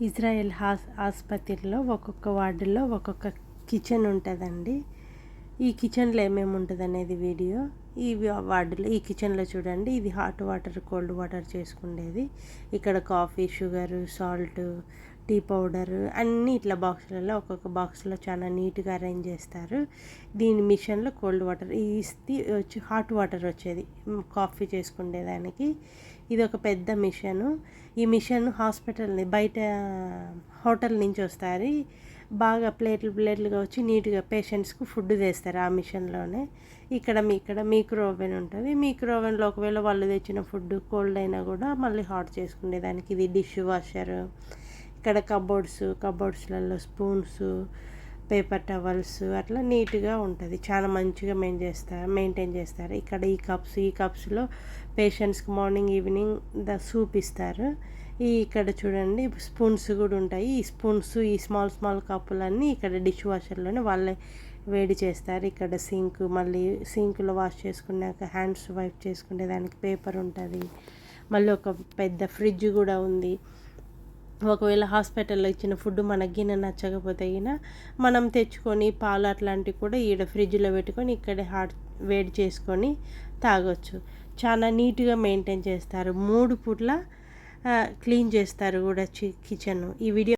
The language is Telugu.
ఇజ్రాయెల్ ఆసుపత్రిలో ఒక్కొక్క వార్డులో ఒక్కొక్క కిచెన్ ఉంటుందండి. ఈ కిచెన్లో ఏమేమి ఉంటుంది అనేది వీడియో. ఈ వార్డులో ఈ కిచెన్లో చూడండి, ఇది హాట్ వాటర్ కోల్డ్ వాటర్ చేసుకునేది. ఇక్కడ coffee, sugar, salt, tea powder అన్నీ ఇట్లా బాక్సులలో ఒక్కొక్క బాక్స్లో చాలా నీట్గా అరేంజ్ చేస్తారు. దీని మిషన్లో కోల్డ్ వాటర్ ఇది వచ్చి హాట్ వాటర్ వచ్చేది కాఫీ చేసుకునేదానికి. ఇది ఒక పెద్ద మిషను. ఈ మిషన్ హాస్పిటల్ని బయట హోటల్ నుంచి వస్తారు, బాగా ప్లేట్లుగా వచ్చి నీట్గా పేషెంట్స్కు ఫుడ్ తెస్తారు ఆ మిషన్లోనే. ఇక్కడ మైక్రో ఓవెన్ ఉంటుంది. మైక్రో ఓవెన్లో ఒకవేళ వాళ్ళు తెచ్చిన ఫుడ్ కోల్డ్ అయినా కూడా మళ్ళీ హాట్ చేసుకునేదానికి. ఇది డిష్ వాషర్. ఇక్కడ కబోర్డ్స్లలో స్పూన్స్, పేపర్ టవల్స్ అట్లా నీట్గా ఉంటుంది. చాలా మంచిగా మెయింటైన్ చేస్తారు. ఇక్కడ ఈ కప్స్లో పేషెంట్స్కి మార్నింగ్ ఈవినింగ్ సూప్ ఇస్తారు. ఇక్కడ చూడండి స్పూన్స్ కూడా ఉంటాయి. ఈ స్పూన్స్, ఈ స్మాల్ కప్పులన్నీ ఇక్కడ డిష్ వాషర్లోనే వాళ్ళే వేడి చేస్తారు. ఇక్కడ మళ్ళీ సింక్లో వాష్ చేసుకున్నాక హ్యాండ్స్ వైప్ చేసుకునే దానికి పేపర్ ఉంటుంది. మళ్ళీ ఒక పెద్ద ఫ్రిడ్జ్ కూడా ఉంది. ఒకవేళ హాస్పిటల్లో ఇచ్చిన ఫుడ్ మనకి గిన్నె నచ్చకపోతే మనం తెచ్చుకొని పాలు అట్లాంటివి కూడా ఈడ ఫ్రిడ్జ్లో పెట్టుకొని ఇక్కడే వేడి చేసుకొని తాగొచ్చు. చాలా నీట్గా మెయింటైన్ చేస్తారు. 3 పూట్ల క్లీన్ చేస్తారు కూడా కిచెన్. ఈ వీడియో